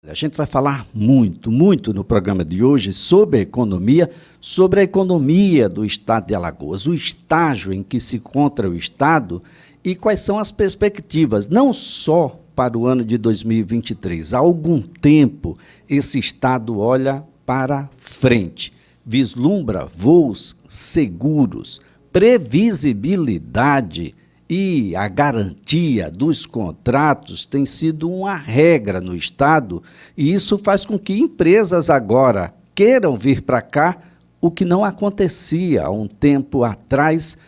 A gente vai falar muito, muito no programa de hoje sobre a economia do estado de Alagoas, o estágio em que se encontra o estado e quais são as perspectivas, não só para o ano de 2023. Há algum tempo esse estado olha para frente, vislumbra voos seguros, previsibilidade e a garantia dos contratos tem sido uma regra no estado e isso faz com que empresas agora queiram vir para cá, o que não acontecia há um tempo atrás,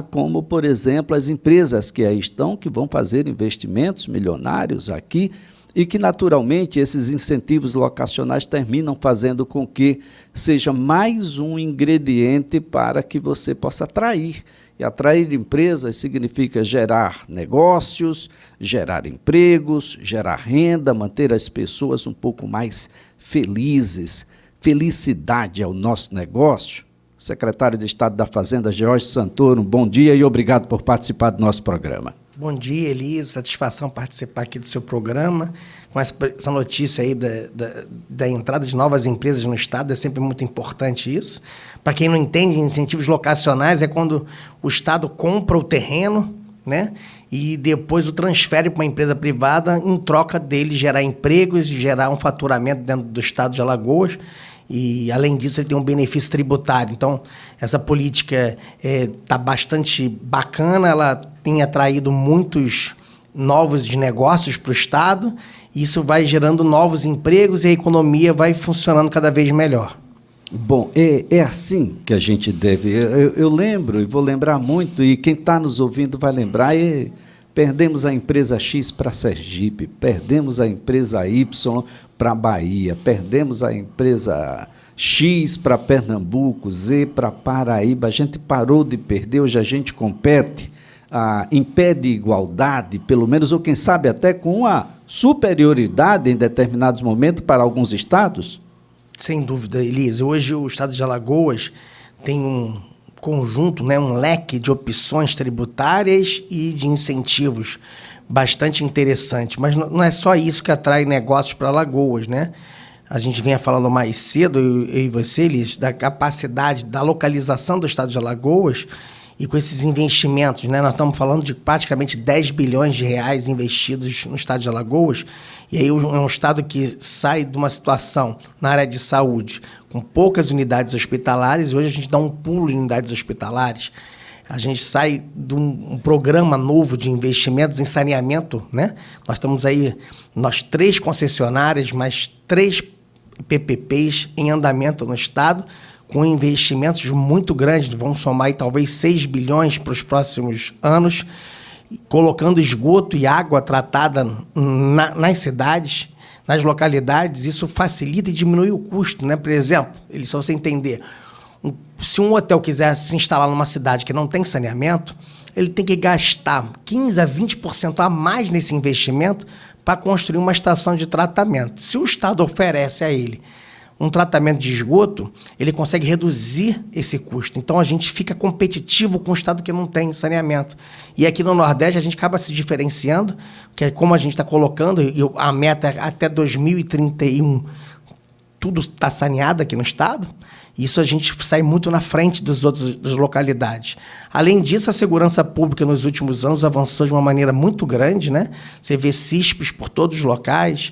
como, por exemplo, as empresas que aí estão, que vão fazer investimentos milionários aqui e que, naturalmente, esses incentivos locacionais terminam fazendo com que seja mais um ingrediente para que você possa atrair. E atrair empresas significa gerar negócios, gerar empregos, gerar renda, manter as pessoas um pouco mais felizes. Felicidade é o nosso negócio. Secretário de Estado da Fazenda, Jorge Santoro, bom dia e obrigado por participar do nosso programa. Bom dia, Elisa. Satisfação participar aqui do seu programa. Com essa notícia aí da entrada de novas empresas no Estado, é sempre muito importante isso. Para quem não entende, incentivos locacionais é quando o Estado compra o terreno, né, e depois o transfere para uma empresa privada em troca dele gerar empregos e gerar um faturamento dentro do Estado de Alagoas. E, além disso, ele tem um benefício tributário. Então, essa política está bastante bacana, ela tem atraído muitos novos negócios para o Estado, e isso vai gerando novos empregos e a economia vai funcionando cada vez melhor. Bom, é assim que a gente deve... Eu lembro, e vou lembrar muito, e quem está nos ouvindo vai lembrar, perdemos a empresa X para Sergipe, perdemos a empresa Y para Bahia, perdemos a empresa X para Pernambuco, Z para Paraíba, a gente parou de perder, hoje a gente compete em pé de igualdade, pelo menos, ou quem sabe até com uma superioridade em determinados momentos para alguns estados? Sem dúvida, Elisa. Hoje o estado de Alagoas tem um conjunto, né, um leque de opções tributárias e de incentivos bastante interessante. Mas não é só isso que atrai negócios para Alagoas, né? A gente vinha falando mais cedo, eu e você, Elisa, da capacidade, da localização do estado de Alagoas e com esses investimentos, né? Nós estamos falando de praticamente 10 bilhões de reais investidos no estado de Alagoas, e aí é um estado que sai de uma situação na área de saúde com poucas unidades hospitalares, e hoje a gente dá um pulo em unidades hospitalares. A gente sai de um programa novo de investimentos em saneamento, né? Nós estamos aí, 3 concessionárias, mais 3 PPPs em andamento no estado, com investimentos muito grandes, vamos somar aí talvez 6 bilhões para os próximos anos, colocando esgoto e água tratada nas cidades, nas localidades. Isso facilita e diminui o custo, né? Por exemplo, só você entender, se um hotel quiser se instalar numa cidade que não tem saneamento, ele tem que gastar 15% a 20% a mais nesse investimento para construir uma estação de tratamento. Se o Estado oferece a ele um tratamento de esgoto, ele consegue reduzir esse custo. Então, a gente fica competitivo com o estado que não tem saneamento. E aqui no Nordeste, a gente acaba se diferenciando, que é como a gente está colocando, e a meta é até 2031, tudo está saneado aqui no estado. Isso a gente sai muito na frente das localidades. Além disso, a segurança pública nos últimos anos avançou de uma maneira muito grande, né? Você vê CISPs por todos os locais,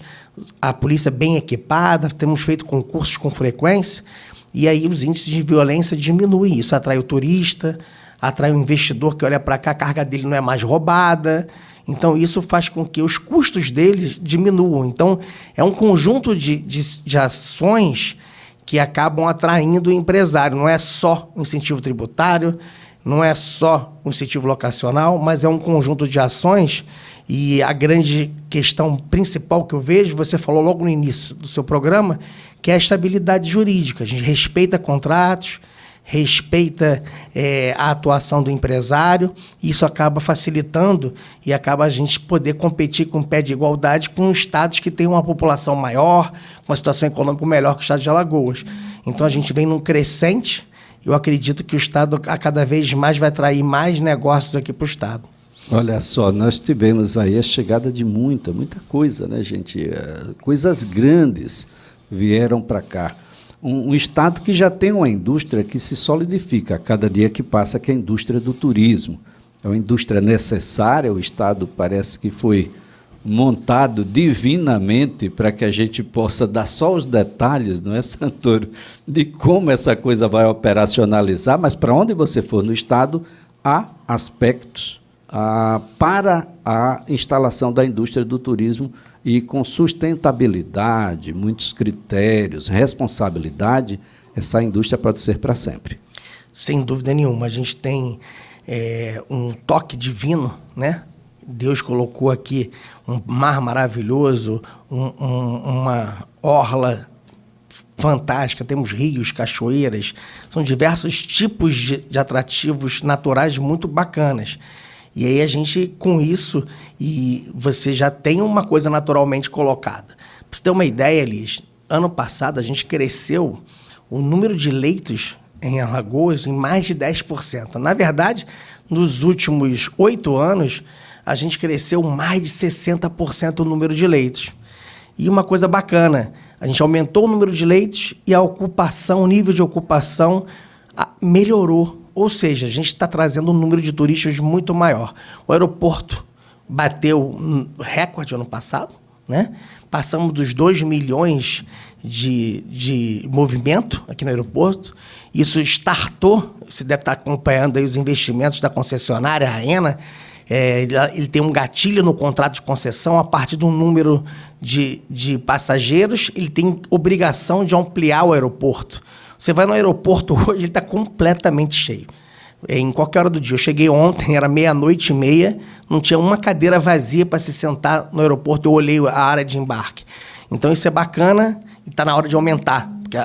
a polícia bem equipada, temos feito concursos com frequência, e aí os índices de violência diminuem. Isso atrai o turista, atrai o investidor que olha para cá, a carga dele não é mais roubada. Então, isso faz com que os custos dele diminuam. Então, é um conjunto de ações que acabam atraindo o empresário. Não é só o incentivo tributário, não é só o incentivo locacional, mas é um conjunto de ações. E a grande questão principal que eu vejo, você falou logo no início do seu programa, que é a estabilidade jurídica. A gente respeita contratos, respeita a atuação do empresário, e isso acaba facilitando e acaba a gente poder competir com pé de igualdade com estados que têm uma população maior, uma situação econômica melhor que o estado de Alagoas. Então, a gente vem num crescente. Eu acredito que o estado, a cada vez mais, vai atrair mais negócios aqui para o estado. Olha só, nós tivemos aí a chegada de muita coisa, né, gente? Coisas grandes vieram para cá. Um estado que já tem uma indústria que se solidifica a cada dia que passa, que é a indústria do turismo. É uma indústria necessária, o estado parece que foi montado divinamente para que a gente possa dar só os detalhes, não é, Santoro, de como essa coisa vai operacionalizar, mas para onde você for no estado, há aspectos para a instalação da indústria do turismo e com sustentabilidade, muitos critérios, responsabilidade, essa indústria pode ser para sempre. Sem dúvida nenhuma. A gente tem um toque divino, né? Deus colocou aqui um mar maravilhoso, uma orla fantástica, temos rios, cachoeiras, são diversos tipos de atrativos naturais muito bacanas. E aí a gente, com isso, e você já tem uma coisa naturalmente colocada. Para você ter uma ideia, Elias, ano passado a gente cresceu o número de leitos em Alagoas em mais de 10%. Na verdade, nos últimos 8 anos, a gente cresceu mais de 60% o número de leitos. E uma coisa bacana, a gente aumentou o número de leitos e a ocupação, o nível de ocupação melhorou. Ou seja, a gente está trazendo um número de turistas muito maior. O aeroporto bateu um recorde ano passado, né? Passamos dos 2 milhões de movimento aqui no aeroporto. Isso startou, você deve estar acompanhando aí os investimentos da concessionária, a AENA. Ele tem um gatilho no contrato de concessão, a partir de um número de passageiros, ele tem obrigação de ampliar o aeroporto. Você vai no aeroporto hoje, ele está completamente cheio. Em qualquer hora do dia. Eu cheguei ontem, era 00:30, não tinha uma cadeira vazia para se sentar no aeroporto. Eu olhei a área de embarque. Então, isso é bacana e está na hora de aumentar, porque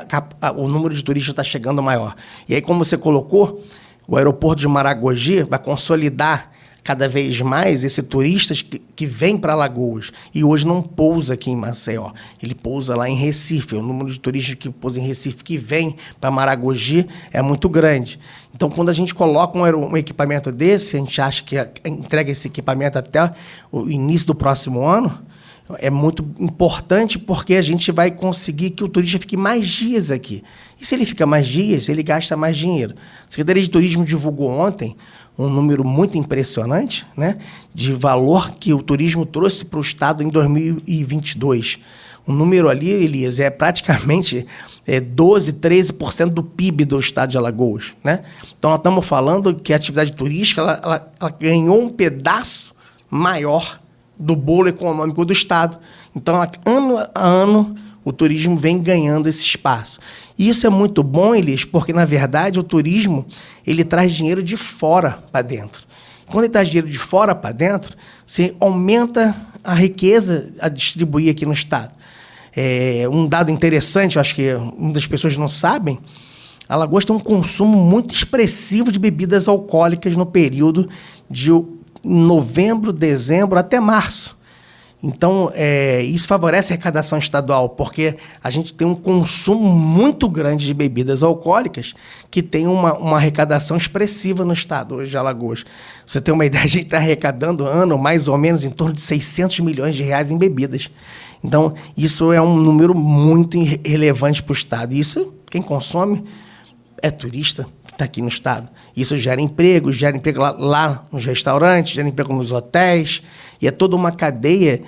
o número de turistas está chegando maior. E aí, como você colocou, o aeroporto de Maragogi vai consolidar cada vez mais esse turistas que vem para Alagoas e hoje não pousa aqui em Maceió, ele pousa lá em Recife. O número de turistas que pousa em Recife que vem para Maragogi é muito grande. Então, quando a gente coloca um equipamento desse, a gente acha que entrega esse equipamento até o início do próximo ano, é muito importante porque a gente vai conseguir que o turista fique mais dias aqui. E se ele fica mais dias, ele gasta mais dinheiro. A Secretaria de Turismo divulgou ontem um número muito impressionante, né, de valor que o turismo trouxe para o Estado em 2022. O número ali, Elias, é praticamente 12%, 13% do PIB do Estado de Alagoas, né? Então, nós estamos falando que a atividade turística ela ganhou um pedaço maior do bolo econômico do Estado. Então, ano a ano, o turismo vem ganhando esse espaço. E isso é muito bom, Elias, porque, na verdade, o turismo ele traz dinheiro de fora para dentro. Quando ele traz dinheiro de fora para dentro, você aumenta a riqueza a distribuir aqui no Estado. Um dado interessante, eu acho que muitas pessoas não sabem, Alagoas tem um consumo muito expressivo de bebidas alcoólicas no período de novembro, dezembro até março. Então, isso favorece a arrecadação estadual, porque a gente tem um consumo muito grande de bebidas alcoólicas que tem uma arrecadação expressiva no estado hoje de Alagoas. Você tem uma ideia, a gente está arrecadando ano mais ou menos em torno de 600 milhões de reais em bebidas. Então, isso é um número muito relevante para o estado. E isso, quem consome é turista que está aqui no estado. Isso gera emprego lá nos restaurantes, gera emprego nos hotéis, e é toda uma cadeia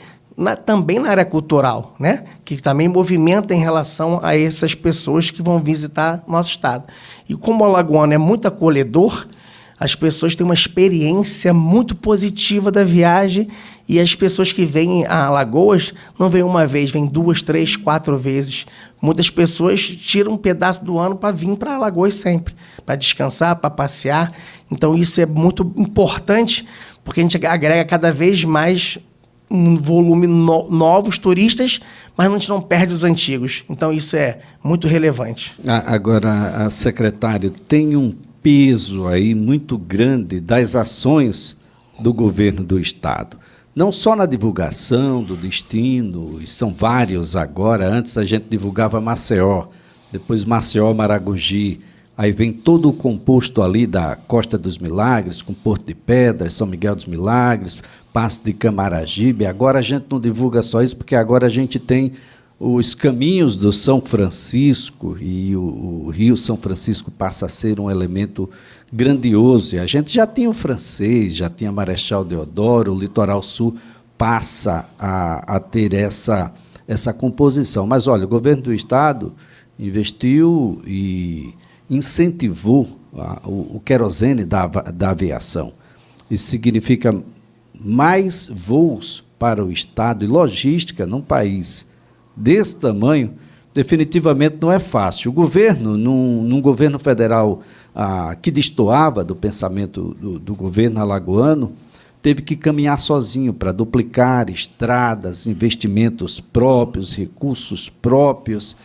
também na área cultural, né? Que também movimenta em relação a essas pessoas que vão visitar nosso estado. E como o alagoano é muito acolhedor, as pessoas têm uma experiência muito positiva da viagem, e as pessoas que vêm a Alagoas não vêm uma vez, vêm 2, 3, 4 vezes. Muitas pessoas tiram um pedaço do ano para vir para Alagoas sempre, para descansar, para passear. Então, isso é muito importante, porque a gente agrega cada vez mais um volume novos turistas, mas a gente não perde os antigos. Então, isso é muito relevante. Agora, secretário, tem um peso aí muito grande das ações do governo do estado. Não só na divulgação do destino, e são vários agora. Antes a gente divulgava Maceió, depois Maceió, Maragogi. aí vem todo o composto ali da Costa dos Milagres, com Porto de Pedras, São Miguel dos Milagres, Passo de Camaragibe. Agora a gente não divulga só isso, porque agora a gente tem os caminhos do São Francisco, e o Rio São Francisco passa a ser um elemento grandioso. E a gente já tinha o Francês, já tinha Marechal Deodoro, o Litoral Sul passa a ter essa composição. Mas, olha, o governo do Estado investiu e incentivou o querosene da aviação. Isso significa mais voos para o Estado, e logística num país desse tamanho, definitivamente não é fácil. O governo, num governo federal que destoava do pensamento do governo alagoano, teve que caminhar sozinho para duplicar estradas, investimentos próprios, recursos próprios.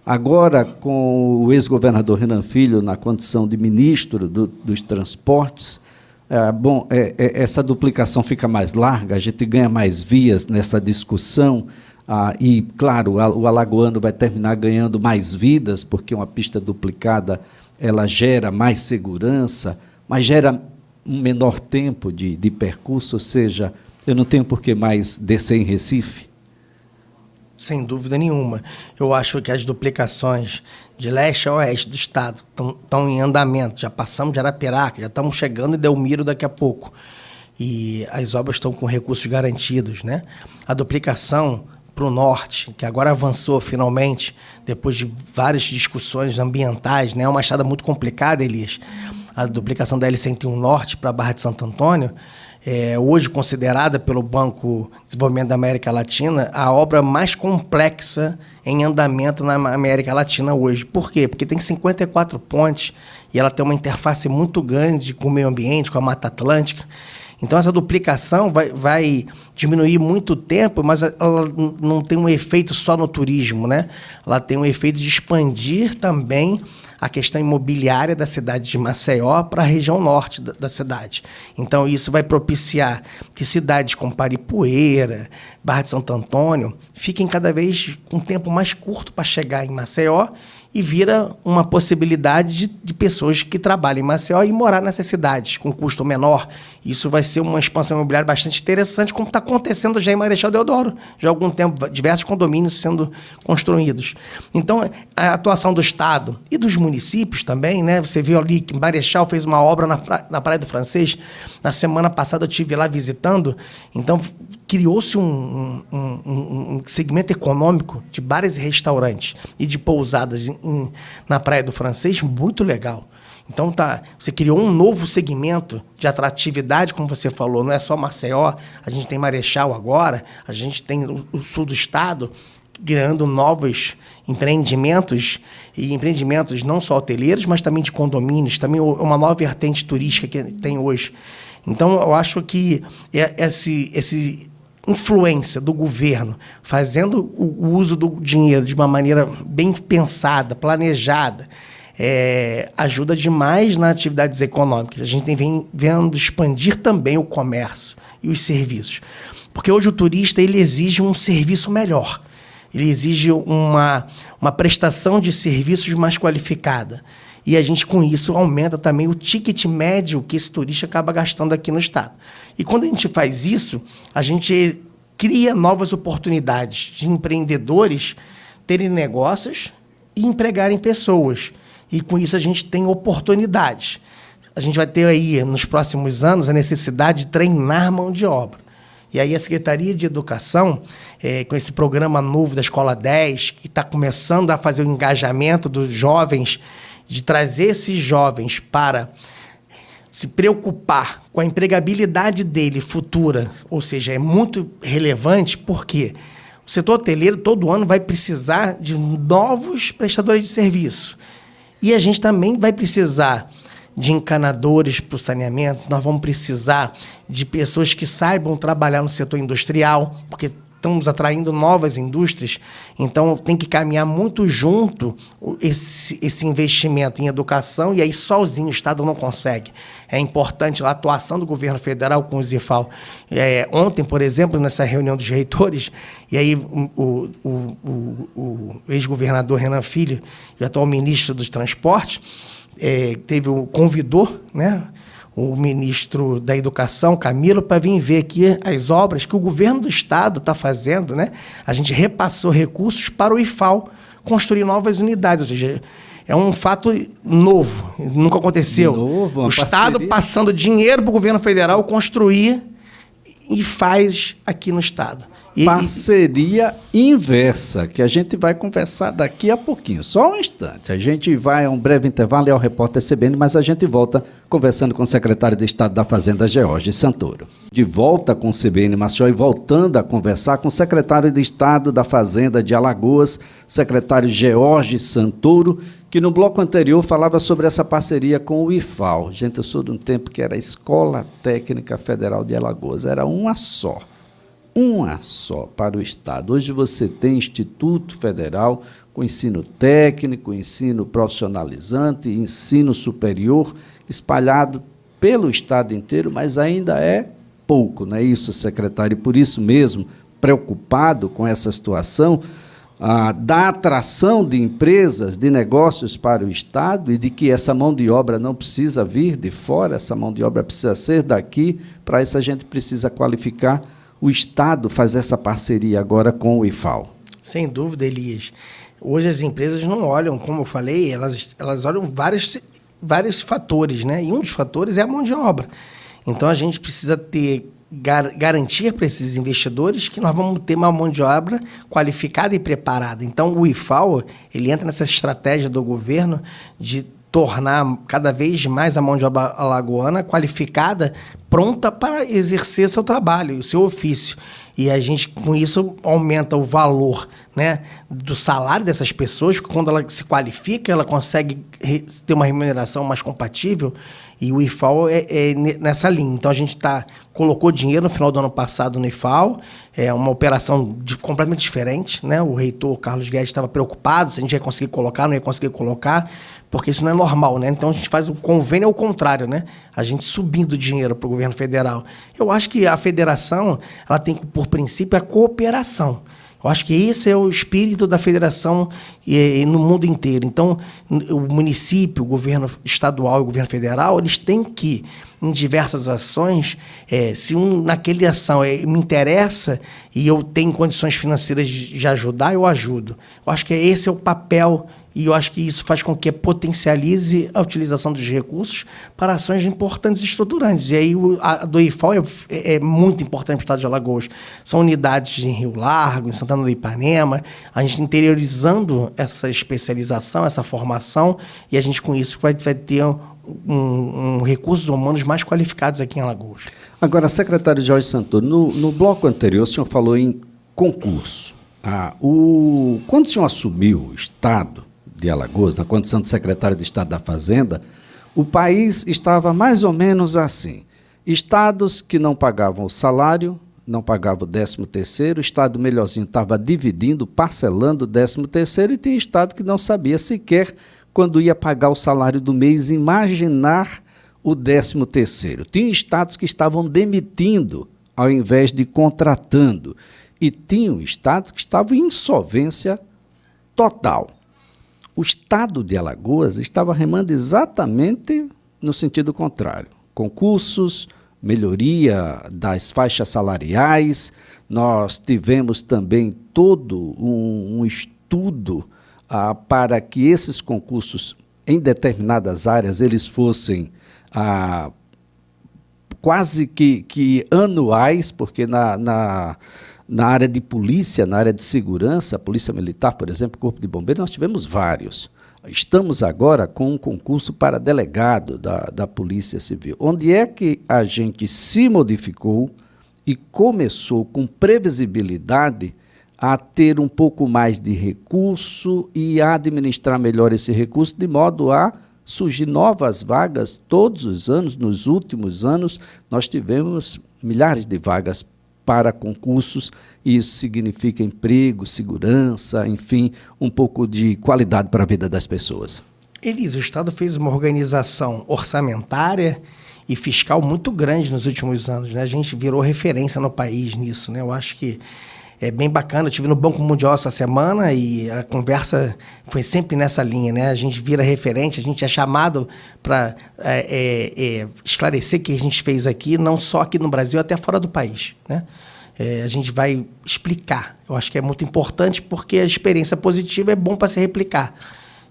Agora, com o ex-governador Renan Filho na condição de ministro dos transportes, essa duplicação fica mais larga, a gente ganha mais vias nessa discussão, e, claro, o alagoano vai terminar ganhando mais vidas, porque uma pista duplicada ela gera mais segurança, mas gera um menor tempo de percurso, ou seja, eu não tenho por que mais descer em Recife. Sem dúvida nenhuma. Eu acho que as duplicações de leste a oeste do estado estão em andamento. Já passamos de Arapiraca, já estamos chegando em Delmiro daqui a pouco. E as obras estão com recursos garantidos, né? A duplicação para o norte, que agora avançou finalmente, depois de várias discussões ambientais, né? É uma estrada muito complicada, Elias. A duplicação da L101 Norte para a Barra de Santo Antônio, hoje considerada pelo Banco de Desenvolvimento da América Latina a obra mais complexa em andamento na América Latina hoje. Por quê? Porque tem 54 pontes e ela tem uma interface muito grande com o meio ambiente, com a Mata Atlântica. Então, essa duplicação vai diminuir muito o tempo, mas ela não tem um efeito só no turismo, né? Ela tem um efeito de expandir também a questão imobiliária da cidade de Maceió para a região norte da cidade. Então, isso vai propiciar que cidades como Paripueira, Barra de Santo Antônio, fiquem cada vez com um tempo mais curto para chegar em Maceió, e vira uma possibilidade de pessoas que trabalham em Maceió e morar nessas cidades com custo menor. Isso vai ser uma expansão imobiliária bastante interessante, como está acontecendo já em Marechal Deodoro. Já há algum tempo, diversos condomínios sendo construídos. Então, a atuação do Estado e dos municípios também, né? Você viu ali que Marechal fez uma obra na Praia do Francês. Na semana passada eu estive lá visitando. Então, criou-se um segmento econômico de bares e restaurantes e de pousadas na Praia do Francês muito legal. Então, você criou um novo segmento de atratividade, como você falou, não é só Maceió, a gente tem Marechal agora, a gente tem o sul do estado criando novos empreendimentos, e empreendimentos não só hoteleiros, mas também de condomínios, também uma nova vertente turística que tem hoje. Então, eu acho que esse influência do governo, fazendo o uso do dinheiro de uma maneira bem pensada, planejada, ajuda demais nas atividades econômicas. A gente vem vendo expandir também o comércio e os serviços. Porque hoje o turista ele exige um serviço melhor, ele exige uma prestação de serviços mais qualificada. E a gente, com isso, aumenta também o ticket médio que esse turista acaba gastando aqui no estado. E quando a gente faz isso, a gente cria novas oportunidades de empreendedores terem negócios e empregarem pessoas. E com isso a gente tem oportunidades. A gente vai ter aí, nos próximos anos, a necessidade de treinar mão de obra. E aí a Secretaria de Educação, com esse programa novo da Escola 10, que está começando a fazer o engajamento dos jovens, de trazer esses jovens para se preocupar com a empregabilidade dele futura, ou seja, é muito relevante, porque o setor hoteleiro todo ano vai precisar de novos prestadores de serviço. E a gente também vai precisar de encanadores para o saneamento, nós vamos precisar de pessoas que saibam trabalhar no setor industrial, porque estamos atraindo novas indústrias, então tem que caminhar muito junto esse investimento em educação, e aí sozinho o Estado não consegue. É importante a atuação do governo federal com o ZIFAL. Ontem, por exemplo, nessa reunião dos reitores, e aí o ex-governador Renan Filho, e o atual ministro dos Transportes, convidou, né, o ministro da Educação, Camilo, para vir ver aqui as obras que o governo do estado está fazendo, né? A gente repassou recursos para o IFAL construir novas unidades, ou seja, é um fato novo, nunca aconteceu. O estado passando dinheiro para o governo federal construir e faz aqui no estado. Parceria inversa, que a gente vai conversar daqui a pouquinho. Só um instante. A gente vai a um breve intervalo e ao repórter CBN, mas a gente volta conversando com o secretário de Estado da Fazenda, George Santoro. De volta com o CBN Maceió e voltando a conversar com o secretário de Estado da Fazenda de Alagoas, secretário George Santoro, que no bloco anterior falava sobre essa parceria com o IFAL. Gente, eu sou de um tempo que era a Escola Técnica Federal de Alagoas, era uma só para o Estado. Hoje você tem Instituto Federal com ensino técnico, ensino profissionalizante, ensino superior, espalhado pelo Estado inteiro, mas ainda é pouco, não é isso, secretário? E por isso mesmo, preocupado com essa situação, da atração de empresas, de negócios para o Estado e de que essa mão de obra não precisa vir de fora, essa mão de obra precisa ser daqui, para isso a gente precisa qualificar. O Estado faz essa parceria agora com o IFAL. Sem dúvida, Elias. Hoje as empresas não olham, como eu falei, elas olham vários fatores, né? E um dos fatores é a mão de obra. Então, a gente precisa ter garantia para esses investidores que nós vamos ter uma mão de obra qualificada e preparada. Então, o IFAL, ele entra nessa estratégia do governo de tornar cada vez mais a mão de obra alagoana qualificada, pronta para exercer seu trabalho, o seu ofício. E a gente, com isso, aumenta o valor, né, do salário dessas pessoas, porque quando ela se qualifica, ela consegue ter uma remuneração mais compatível, e o IFAL é nessa linha. Então, a gente colocou dinheiro no final do ano passado no IFAL, é uma operação completamente diferente, né? O reitor Carlos Guedes estava preocupado se a gente ia conseguir colocar, não ia conseguir colocar, porque isso não é normal, né? Então, a gente faz o convênio ao contrário, né? A gente subindo dinheiro para o governo federal. Eu acho que a federação, ela tem por princípio a cooperação. Eu acho que esse é o espírito da federação no mundo inteiro. Então, o município, o governo estadual e o governo federal, eles têm que, em diversas ações, se naquela ação me interessa e eu tenho condições financeiras de ajudar, eu ajudo. Eu acho que esse é o papel, e eu acho que isso faz com que potencialize a utilização dos recursos para ações importantes e estruturantes. E aí a do IFAL é muito importante para o estado de Alagoas. São unidades em Rio Largo, em Santana do Ipanema, a gente interiorizando essa especialização, essa formação, e a gente com isso vai ter recursos humanos mais qualificados aqui em Alagoas. Agora, secretário Jorge Santoro, no bloco anterior o senhor falou em concurso. Quando o senhor assumiu o Estado de Alagoas, na condição de secretário de Estado da Fazenda, o país estava mais ou menos assim. Estados que não pagavam o salário, não pagavam o 13º, o Estado melhorzinho estava dividindo, parcelando o 13º, e tinha Estado que não sabia sequer quando ia pagar o salário do mês, imaginar o 13º. Tinha Estados que estavam demitindo ao invés de contratando. E tinha Estados que estavam em insolvência total. O Estado de Alagoas estava remando exatamente no sentido contrário. Concursos, melhoria das faixas salariais, nós tivemos também todo um estudo para que esses concursos, em determinadas áreas, eles fossem quase que anuais, porque na área de polícia, na área de segurança, Polícia Militar, por exemplo, Corpo de Bombeiros, nós tivemos vários. Estamos agora com um concurso para delegado da Polícia Civil. Onde é que a gente se modificou e começou com previsibilidade a ter um pouco mais de recurso e a administrar melhor esse recurso, de modo a surgir novas vagas todos os anos. Nos últimos anos, nós tivemos milhares de vagas para concursos, e isso significa emprego, segurança, enfim, um pouco de qualidade para a vida das pessoas. Elis, o Estado fez uma organização orçamentária e fiscal muito grande nos últimos anos, né? A gente virou referência no país nisso, né? Eu acho que é bem bacana. Eu estive no Banco Mundial essa semana e a conversa foi sempre nessa linha, né? A gente vira referente, a gente é chamado para esclarecer o que a gente fez aqui, não só aqui no Brasil, até fora do país, né? A gente vai explicar. Eu acho que é muito importante porque a experiência positiva é bom para se replicar.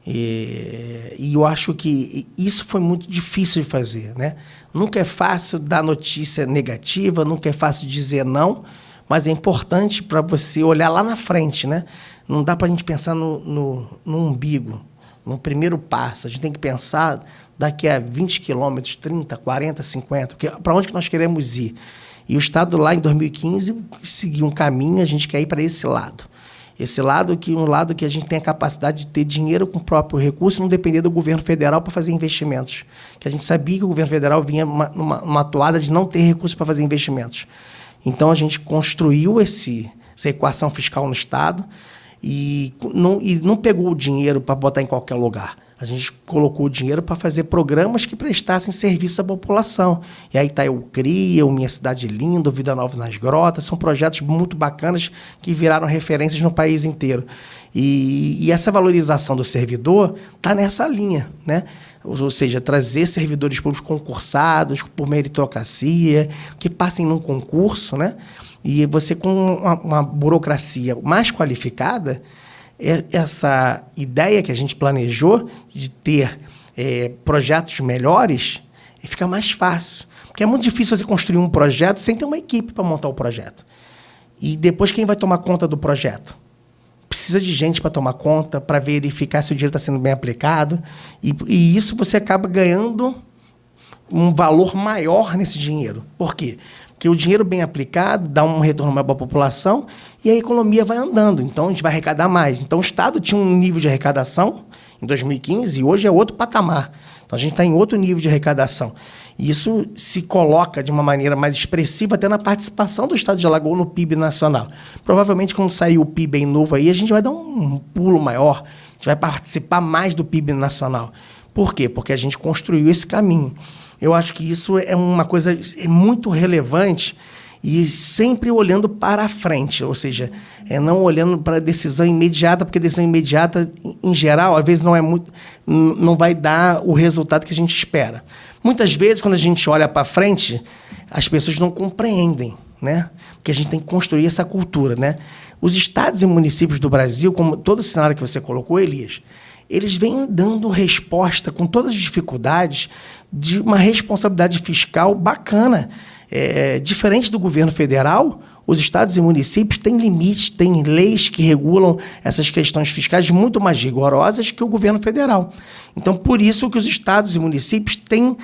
E eu acho que isso foi muito difícil de fazer, né? Nunca é fácil dar notícia negativa, nunca é fácil dizer não, mas é importante para você olhar lá na frente, né? Não dá para a gente pensar no umbigo, no primeiro passo. A gente tem que pensar daqui a 20 quilômetros, 30, 40, 50, para onde que nós queremos ir. E o Estado, lá em 2015, seguiu um caminho, a gente quer ir para esse lado. Esse lado um lado que a gente tem a capacidade de ter dinheiro com o próprio recurso, não depender do governo federal para fazer investimentos. Que a gente sabia que o governo federal vinha numa toada de não ter recursos para fazer investimentos. Então, a gente construiu essa equação fiscal no Estado e não pegou o dinheiro para botar em qualquer lugar. A gente colocou o dinheiro para fazer programas que prestassem serviço à população. E aí está o CRIA, o Minha Cidade Linda, o Vida Nova nas Grotas, são projetos muito bacanas que viraram referências no país inteiro. E essa valorização do servidor está nessa linha, né? Ou seja, trazer servidores públicos concursados, por meritocracia, que passem num concurso, né? E você, com uma burocracia mais qualificada, essa ideia que a gente planejou de ter projetos melhores fica mais fácil. Porque é muito difícil você construir um projeto sem ter uma equipe para montar o projeto. E depois, quem vai tomar conta do projeto? Precisa de gente para tomar conta, para verificar se o dinheiro está sendo bem aplicado. E isso você acaba ganhando um valor maior nesse dinheiro. Por quê? Porque o dinheiro bem aplicado dá um retorno maior para a população e a economia vai andando. Então, a gente vai arrecadar mais. Então, o Estado tinha um nível de arrecadação em 2015 e hoje é outro patamar. Então, a gente está em outro nível de arrecadação. E isso se coloca de uma maneira mais expressiva até na participação do Estado de Alagoas no PIB nacional. Provavelmente, quando sair o PIB bem novo aí, a gente vai dar um pulo maior, a gente vai participar mais do PIB nacional. Por quê? Porque a gente construiu esse caminho. Eu acho que isso é uma coisa muito relevante e sempre olhando para a frente, ou seja, não olhando para a decisão imediata, porque a decisão imediata, em geral, às vezes não vai dar o resultado que a gente espera. Muitas vezes, quando a gente olha para frente, as pessoas não compreendem, né? Porque a gente tem que construir essa cultura, né? Os estados e municípios do Brasil, como todo o cenário que você colocou, Elias, eles vêm dando resposta com todas as dificuldades de uma responsabilidade fiscal bacana. Diferente do governo federal, os estados e municípios têm limites, têm leis que regulam essas questões fiscais muito mais rigorosas que o governo federal. Então, por isso que os estados e municípios têm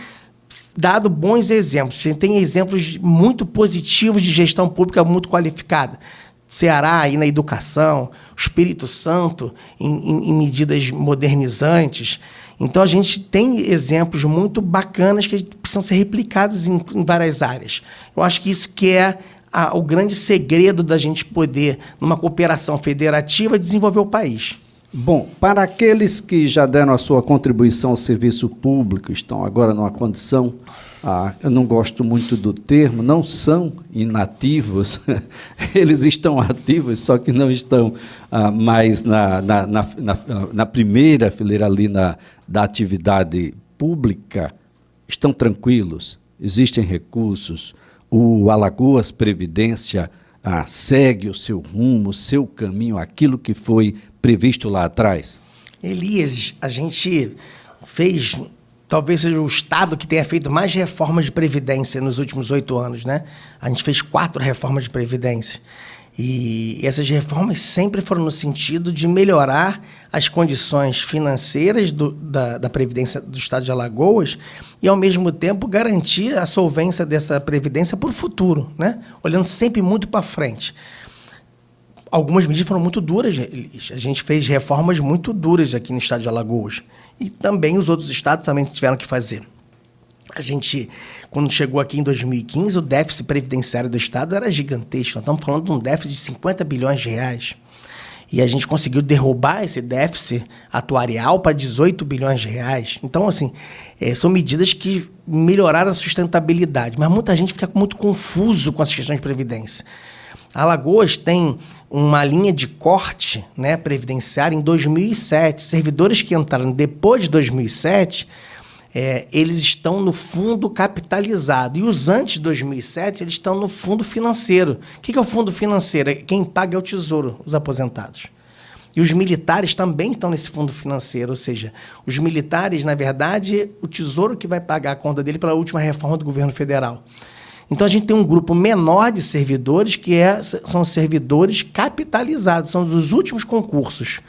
dado bons exemplos. Você tem exemplos muito positivos de gestão pública muito qualificada. Ceará, aí na educação, o Espírito Santo, em medidas modernizantes. Então, a gente tem exemplos muito bacanas que precisam ser replicados em várias áreas. Eu acho que isso que é o grande segredo da gente poder, numa cooperação federativa, desenvolver o país. Bom, para aqueles que já deram a sua contribuição ao serviço público, estão agora numa condição, eu não gosto muito do termo, não são inativos, eles estão ativos, só que não estão mais na primeira fileira ali da atividade pública, estão tranquilos, existem recursos, o Alagoas Previdência segue o seu rumo, o seu caminho, aquilo que foi previsto lá atrás? Elias, a gente fez, talvez seja o estado que tenha feito mais reformas de previdência nos últimos 8 anos, né? A gente fez 4 reformas de previdência. E essas reformas sempre foram no sentido de melhorar as condições financeiras da Previdência do Estado de Alagoas e, ao mesmo tempo, garantir a solvência dessa Previdência para o futuro, né? Olhando sempre muito para frente. Algumas medidas foram muito duras. A gente fez reformas muito duras aqui no Estado de Alagoas. E também os outros estados também tiveram que fazer. A gente, quando chegou aqui em 2015, o déficit previdenciário do Estado era gigantesco. Nós estamos falando de um déficit de 50 bilhões de reais. E a gente conseguiu derrubar esse déficit atuarial para 18 bilhões de reais. Então, assim, são medidas que melhoraram a sustentabilidade. Mas muita gente fica muito confuso com essas questões de previdência. A Alagoas tem uma linha de corte, né, previdenciária em 2007. Servidores que entraram depois de 2007, eles estão no fundo capitalizado. E os antes de 2007, eles estão no fundo financeiro. O que é o fundo financeiro? Quem paga é o Tesouro, os aposentados. E os militares também estão nesse fundo financeiro, ou seja, os militares, na verdade, o Tesouro que vai pagar a conta dele pela última reforma do governo federal. Então, a gente tem um grupo menor de servidores que são servidores capitalizados, são dos últimos concursos.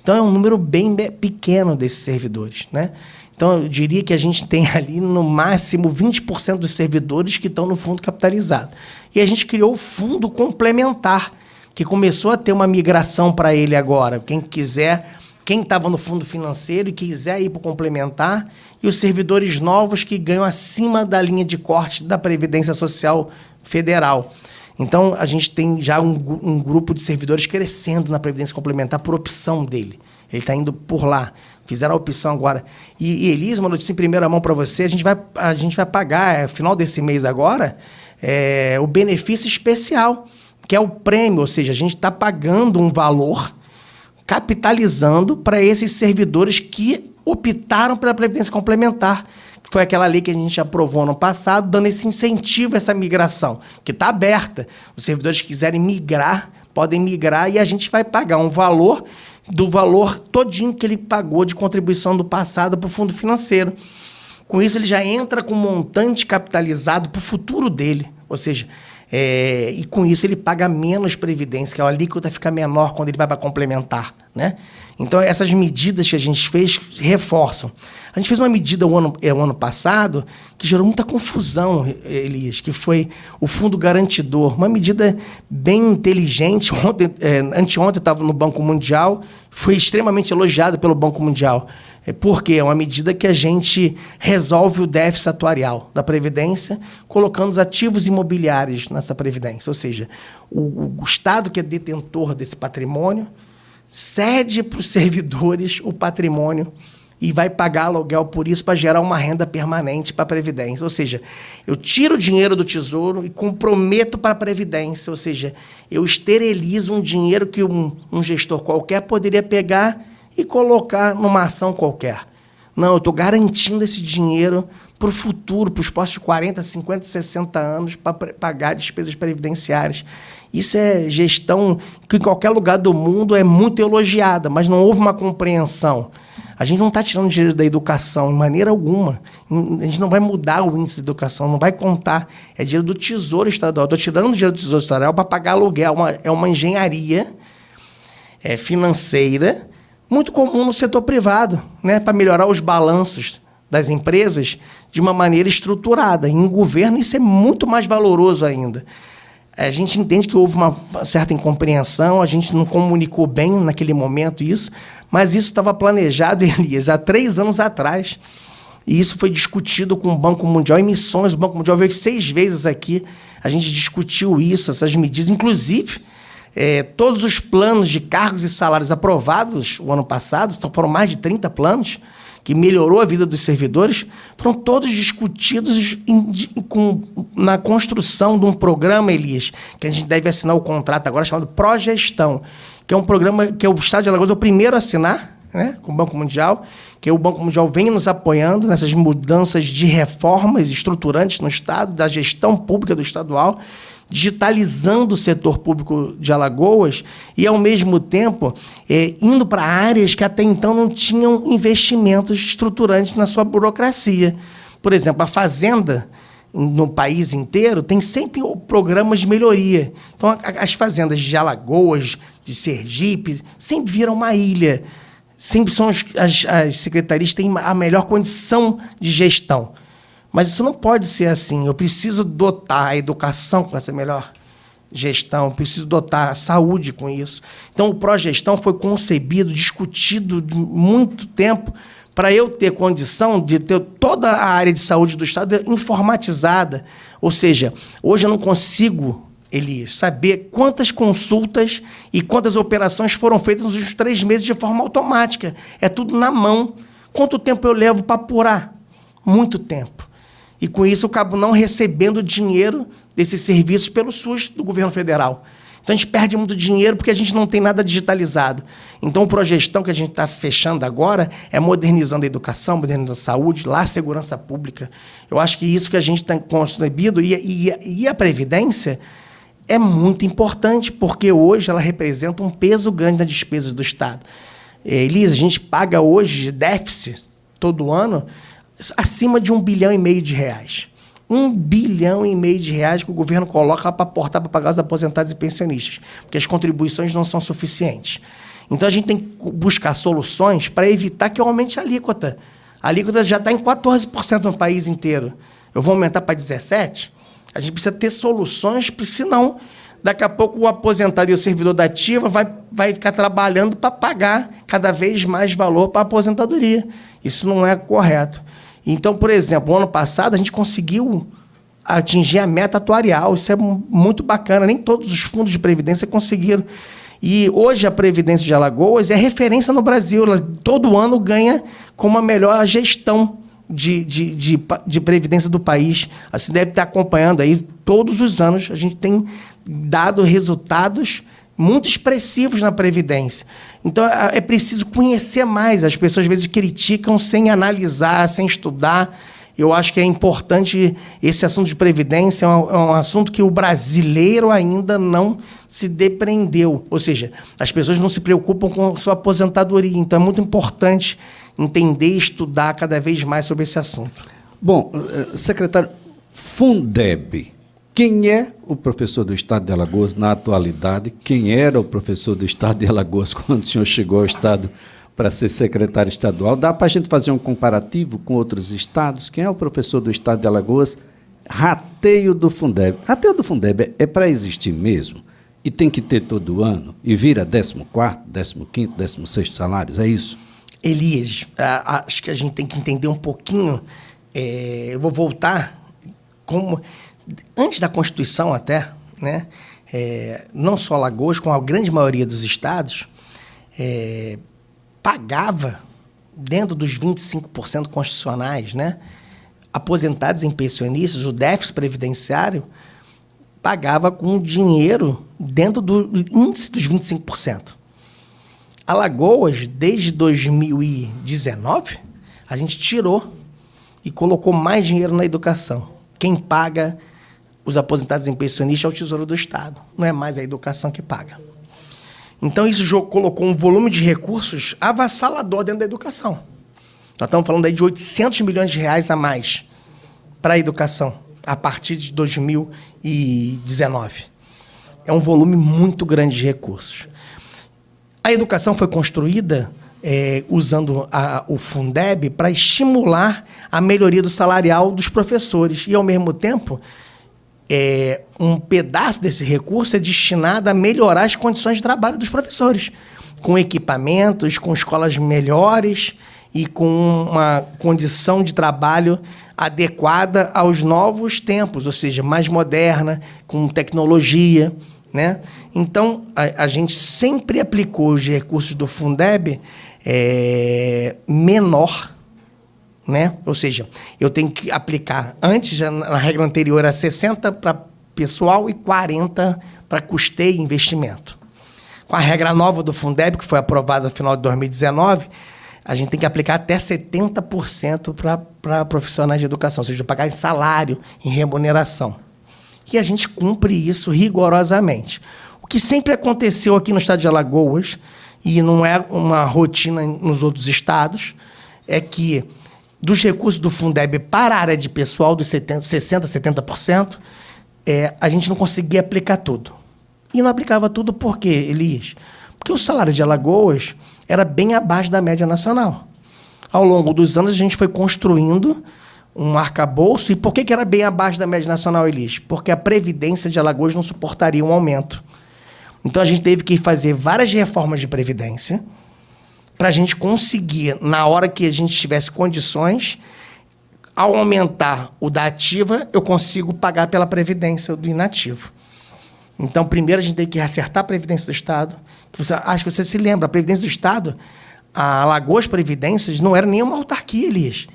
Então, é um número bem pequeno desses servidores, né? Então, eu diria que a gente tem ali, no máximo, 20% dos servidores que estão no fundo capitalizado. E a gente criou o fundo complementar, que começou a ter uma migração para ele agora. Quem quiser, quem estava no fundo financeiro e quiser ir para o complementar, e os servidores novos que ganham acima da linha de corte da Previdência Social Federal. Então, a gente tem já um grupo de servidores crescendo na Previdência Complementar por opção dele. Ele está indo por lá. Fizeram a opção agora. E Elis, uma notícia em primeira mão para você, a gente vai pagar, final desse mês agora, o benefício especial, que é o prêmio, ou seja, a gente está pagando um valor, capitalizando para esses servidores que optaram pela Previdência Complementar, que foi aquela lei que a gente aprovou ano passado, dando esse incentivo a essa migração, que está aberta. Os servidores que quiserem migrar, podem migrar, e a gente vai pagar um valor do valor todinho que ele pagou de contribuição do passado para o fundo financeiro. Com isso, ele já entra com um montante capitalizado para o futuro dele, ou seja, e com isso ele paga menos previdência, que a alíquota fica menor quando ele vai para complementar, né? Então, essas medidas que a gente fez reforçam. A gente fez uma medida o ano passado que gerou muita confusão, Elias, que foi o Fundo Garantidor. Uma medida bem inteligente. Anteontem eu estava no Banco Mundial, foi extremamente elogiada pelo Banco Mundial. Porque é uma medida que a gente resolve o déficit atuarial da Previdência, colocando os ativos imobiliários nessa Previdência. Ou seja, o Estado, que é detentor desse patrimônio, cede para os servidores o patrimônio e vai pagar aluguel por isso para gerar uma renda permanente para a Previdência. Ou seja, eu tiro o dinheiro do Tesouro e comprometo para a Previdência. Ou seja, eu esterilizo um dinheiro que um gestor qualquer poderia pegar e colocar numa ação qualquer. Não, eu estou garantindo esse dinheiro para o futuro, para os próximos 40, 50, 60 anos, para pagar despesas previdenciárias. Isso é gestão que em qualquer lugar do mundo é muito elogiada, mas não houve uma compreensão. A gente não está tirando dinheiro da educação, de maneira alguma. A gente não vai mudar o índice de educação, não vai contar. É dinheiro do Tesouro Estadual. Estou tirando dinheiro do Tesouro Estadual para pagar aluguel. É uma engenharia financeira muito comum no setor privado, né, para melhorar os balanços das empresas de uma maneira estruturada. Em governo, isso é muito mais valoroso ainda. A gente entende que houve uma certa incompreensão, a gente não comunicou bem naquele momento isso, mas isso estava planejado, Elias, há 3 anos atrás. E isso foi discutido com o Banco Mundial, emissões, o Banco Mundial veio 6 vezes aqui, a gente discutiu isso, essas medidas, inclusive todos os planos de cargos e salários aprovados o ano passado, foram mais de 30 planos, que melhorou a vida dos servidores, foram todos discutidos na construção de um programa, Elias, que a gente deve assinar o contrato agora, chamado Progestão, que é um programa que o Estado de Alagoas é o primeiro a assinar, né, com o Banco Mundial, que o Banco Mundial vem nos apoiando nessas mudanças de reformas estruturantes no Estado, da gestão pública do estadual, digitalizando o setor público de Alagoas e, ao mesmo tempo, indo para áreas que até então não tinham investimentos estruturantes na sua burocracia. Por exemplo, a Fazenda, no país inteiro, tem sempre programas de melhoria. Então, as fazendas de Alagoas, de Sergipe, sempre viram uma ilha. Sempre são as secretarias que têm a melhor condição de gestão. Mas isso não pode ser assim. Eu preciso dotar a educação com essa melhor gestão, eu preciso dotar a saúde com isso. Então, o Progestão foi concebido, discutido de muito tempo, para eu ter condição de ter toda a área de saúde do Estado informatizada. Ou seja, hoje eu não consigo, Elias, saber quantas consultas e quantas operações foram feitas nos últimos 3 meses de forma automática. É tudo na mão. Quanto tempo eu levo para apurar? Muito tempo. E, com isso, eu acabo não recebendo dinheiro desses serviços pelo SUS do governo federal. Então, a gente perde muito dinheiro porque a gente não tem nada digitalizado. Então, o Progestão que a gente está fechando agora é modernizando a educação, modernizando a saúde, lá a segurança pública. Eu acho que isso que a gente tem concebido, e a Previdência é muito importante, porque hoje ela representa um peso grande nas despesas do Estado. Elisa, a gente paga hoje de déficit, todo ano, acima de R$ 1,5 bilhão de reais. R$ 1,5 bilhão de reais que o governo coloca para aportar para pagar os aposentados e pensionistas, porque as contribuições não são suficientes. Então, a gente tem que buscar soluções para evitar que aumente a alíquota. A alíquota já está em 14% no país inteiro. Eu vou aumentar para 17%? A gente precisa ter soluções, porque senão, daqui a pouco, o aposentado e o servidor da ativa vai ficar trabalhando para pagar cada vez mais valor para a aposentadoria. Isso não é correto. Então, por exemplo, no ano passado, a gente conseguiu atingir a meta atuarial. Isso é muito bacana. Nem todos os fundos de previdência conseguiram. E hoje a Previdência de Alagoas é referência no Brasil. Ela, todo ano, ganha como a melhor gestão de previdência do país. Você deve estar acompanhando aí, todos os anos, a gente tem dado resultados muito expressivos na Previdência. Então, é preciso conhecer mais. As pessoas, às vezes, criticam sem analisar, sem estudar. Eu acho que é importante esse assunto de Previdência, é um assunto que o brasileiro ainda não se depreendeu. Ou seja, as pessoas não se preocupam com sua aposentadoria. Então, é muito importante entender e estudar cada vez mais sobre esse assunto. Bom, secretário, Fundeb. Quem é o professor do Estado de Alagoas na atualidade? Quem era o professor do Estado de Alagoas quando o senhor chegou ao Estado para ser secretário estadual? Dá para a gente fazer um comparativo com outros estados? Quem é o professor do Estado de Alagoas? Rateio do Fundeb. Rateio do Fundeb é para existir mesmo? E tem que ter todo ano? E vira 14º, 15º, 16º salários? É isso? Elias, acho que a gente tem que entender um pouquinho. Eu vou voltar como... Antes da Constituição até, né, não só Alagoas, como a grande maioria dos estados, pagava, dentro dos 25% constitucionais, né, aposentados e pensionistas, o déficit previdenciário, pagava com dinheiro dentro do índice dos 25%. Alagoas, desde 2019, a gente tirou e colocou mais dinheiro na educação. Quem paga os aposentados e pensionistas é o Tesouro do Estado. Não é mais a educação que paga. Então, isso colocou um volume de recursos avassalador dentro da educação. Nós estamos falando aí de 800 milhões de reais a mais para a educação, a partir de 2019. É um volume muito grande de recursos. A educação foi construída usando o Fundeb para estimular a melhoria do salarial dos professores. E, ao mesmo tempo, um pedaço desse recurso é destinado a melhorar as condições de trabalho dos professores, com equipamentos, com escolas melhores e com uma condição de trabalho adequada aos novos tempos, ou seja, mais moderna, com tecnologia, né? Então, a gente sempre aplicou os recursos do Fundeb menor, né? Ou seja, eu tenho que aplicar, antes, já na regra anterior, era 60% para pessoal e 40% para custeio e investimento. Com a regra nova do Fundeb, que foi aprovada no final de 2019, a gente tem que aplicar até 70% para profissionais de educação, ou seja, pagar em salário, em remuneração. E a gente cumpre isso rigorosamente. O que sempre aconteceu aqui no estado de Alagoas, e não é uma rotina nos outros estados, é que dos recursos do Fundeb para a área de pessoal, dos 60%, 70%, a gente não conseguia aplicar tudo. E não aplicava tudo por quê, Elias? Porque o salário de Alagoas era bem abaixo da média nacional. Ao longo dos anos, a gente foi construindo um arcabouço. E por que era bem abaixo da média nacional, Elias? Porque a Previdência de Alagoas não suportaria um aumento. Então, a gente teve que fazer várias reformas de Previdência para a gente conseguir, na hora que a gente tivesse condições, ao aumentar o da ativa, eu consigo pagar pela Previdência do inativo. Então, primeiro, a gente tem que acertar a Previdência do Estado. Acho que você se lembra, a Previdência do Estado, a Alagoas Previdências, não era nenhuma autarquia, Elias.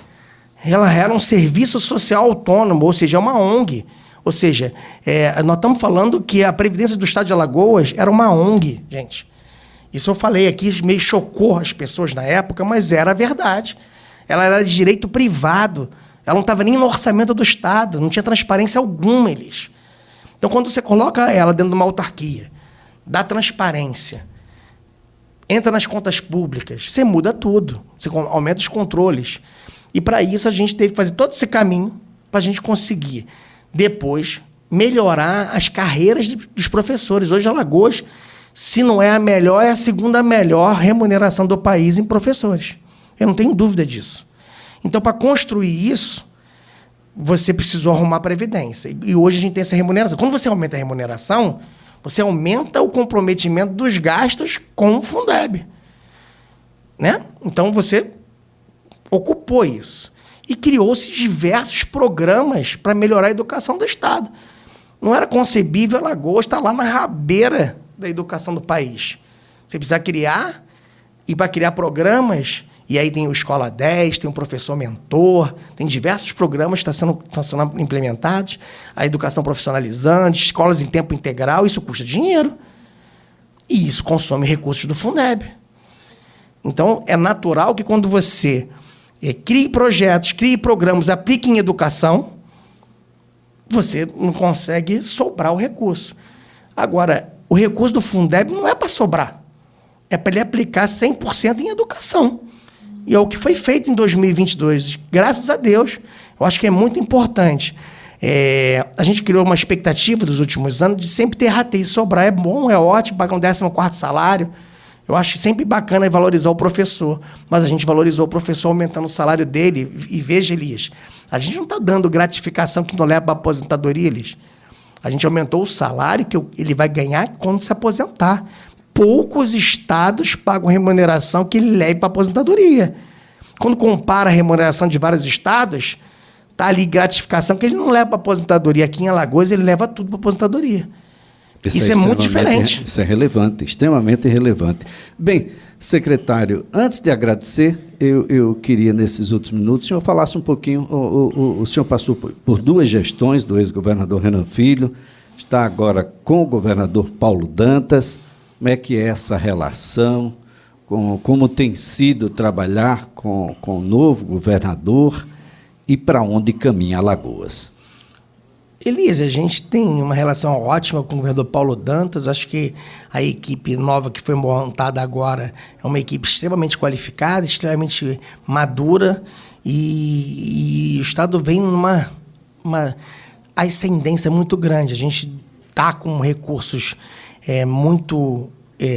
Ela era um serviço social autônomo, ou seja, uma ONG. Ou seja, nós estamos falando que a Previdência do Estado de Alagoas era uma ONG, gente. Isso eu falei aqui, meio chocou as pessoas na época, mas era a verdade. Ela era de direito privado, ela não estava nem no orçamento do Estado, não tinha transparência alguma, Elias. Então, quando você coloca ela dentro de uma autarquia, dá transparência, entra nas contas públicas, você muda tudo, você aumenta os controles. E, para isso, a gente teve que fazer todo esse caminho para a gente conseguir, depois, melhorar as carreiras dos professores. Hoje, Alagoas, se não é a melhor, é a segunda melhor remuneração do país em professores. Eu não tenho dúvida disso. Então, para construir isso, você precisou arrumar a previdência. E hoje a gente tem essa remuneração. Quando você aumenta a remuneração, você aumenta o comprometimento dos gastos com o Fundeb. Né? Então, você ocupou isso. E criou-se diversos programas para melhorar a educação do Estado. Não era concebível Alagoas estar lá na rabeira da educação do país. Você precisa criar, e para criar programas, e aí tem o Escola 10, tem o Professor Mentor, tem diversos programas que estão sendo implementados, a educação profissionalizante, escolas em tempo integral, isso custa dinheiro. E isso consome recursos do Fundeb. Então, é natural que quando você crie projetos, crie programas, aplique em educação, você não consegue sobrar o recurso. Agora, o recurso do Fundeb não é para sobrar, é para ele aplicar 100% em educação. E é o que foi feito em 2022. Graças a Deus, eu acho que é muito importante. A gente criou uma expectativa dos últimos anos de sempre ter rateio. Sobrar é bom, é ótimo, pagar um 14º salário. Eu acho sempre bacana valorizar o professor. Mas a gente valorizou o professor aumentando o salário dele. E veja, Elias, a gente não está dando gratificação que não leva para a aposentadoria, Elias. A gente aumentou o salário que ele vai ganhar quando se aposentar. Poucos estados pagam remuneração que ele leve para a aposentadoria. Quando compara a remuneração de vários estados, está ali gratificação que ele não leva para a aposentadoria. Aqui em Alagoas, ele leva tudo para a aposentadoria. Isso é muito diferente. Isso é relevante, extremamente relevante. Bem, secretário, antes de agradecer, eu queria, nesses últimos minutos, o senhor falasse um pouquinho. O senhor passou por duas gestões do ex-governador Renan Filho, está agora com o governador Paulo Dantas. Como é que é essa relação? Como tem sido trabalhar com o novo governador e para onde caminha Alagoas? Elisa, a gente tem uma relação ótima com o governador Paulo Dantas. Acho que a equipe nova que foi montada agora é uma equipe extremamente qualificada, extremamente madura, e o Estado vem numa ascendência muito grande. A gente está com recursos muito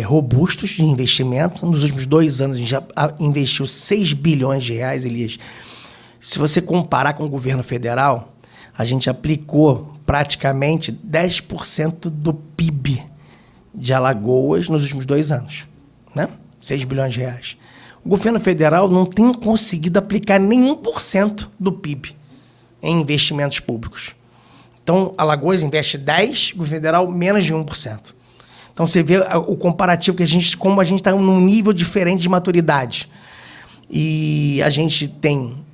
robustos de investimento. Nos últimos 2 anos, a gente já investiu 6 bilhões de reais, Elias. Se você comparar com o governo federal, a gente aplicou praticamente 10% do PIB de Alagoas nos últimos 2 anos. Né? 6 bilhões de reais. O governo federal não tem conseguido aplicar nem 1% do PIB em investimentos públicos. Então, Alagoas investe 10%, o governo federal menos de 1%. Então, você vê o comparativo, como a gente está num nível diferente de maturidade. E a gente tem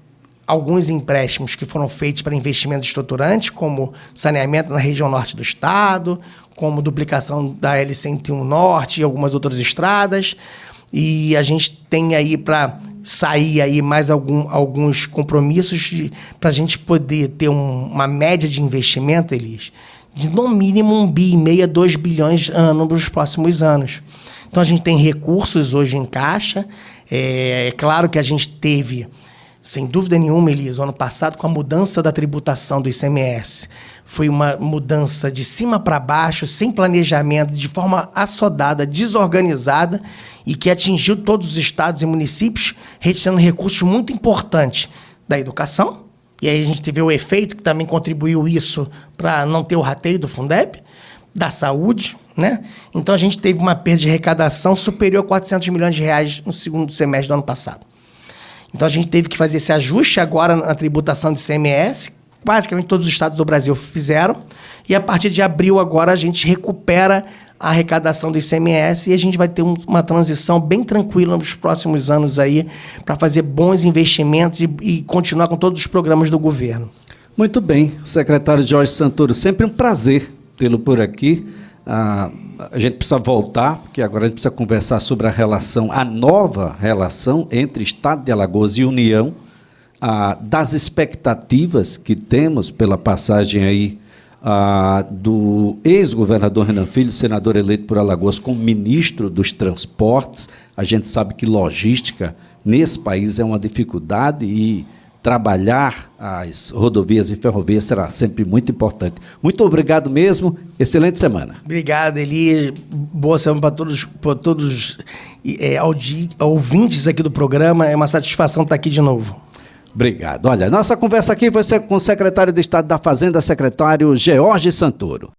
alguns empréstimos que foram feitos para investimentos estruturantes, como saneamento na região norte do estado, como duplicação da L101 Norte e algumas outras estradas. E a gente tem aí para sair aí mais alguns compromissos para a gente poder ter uma média de investimento, Elias, de no mínimo 1,5 bi, 2 bilhões ano nos próximos anos. Então, a gente tem recursos hoje em caixa. É claro que a gente teve, sem dúvida nenhuma, Elisa, ano passado, com a mudança da tributação do ICMS. Foi uma mudança de cima para baixo, sem planejamento, de forma assodada, desorganizada, e que atingiu todos os estados e municípios, retirando recursos muito importantes da educação. E aí a gente teve o efeito que também contribuiu isso para não ter o rateio do Fundeb, da saúde, né? Então, a gente teve uma perda de arrecadação superior a 400 milhões de reais no segundo semestre do ano passado. Então, a gente teve que fazer esse ajuste agora na tributação de ICMS, basicamente todos os estados do Brasil fizeram, e a partir de abril agora a gente recupera a arrecadação do ICMS e a gente vai ter uma transição bem tranquila nos próximos anos aí para fazer bons investimentos e continuar com todos os programas do governo. Muito bem, secretário Jorge Santoro, sempre um prazer tê-lo por aqui. A gente precisa voltar, porque agora a gente precisa conversar sobre a nova relação entre Estado de Alagoas e União, das expectativas que temos pela passagem aí do ex-governador Renan Filho, senador eleito por Alagoas, como ministro dos Transportes. A gente sabe que logística nesse país é uma dificuldade e trabalhar as rodovias e ferrovias será sempre muito importante. Muito obrigado mesmo, excelente semana. Obrigado, Eli. Boa semana para todos ouvintes aqui do programa. É uma satisfação estar aqui de novo. Obrigado. Olha, nossa conversa aqui foi com o secretário de Estado da Fazenda, secretário Jorge Santoro.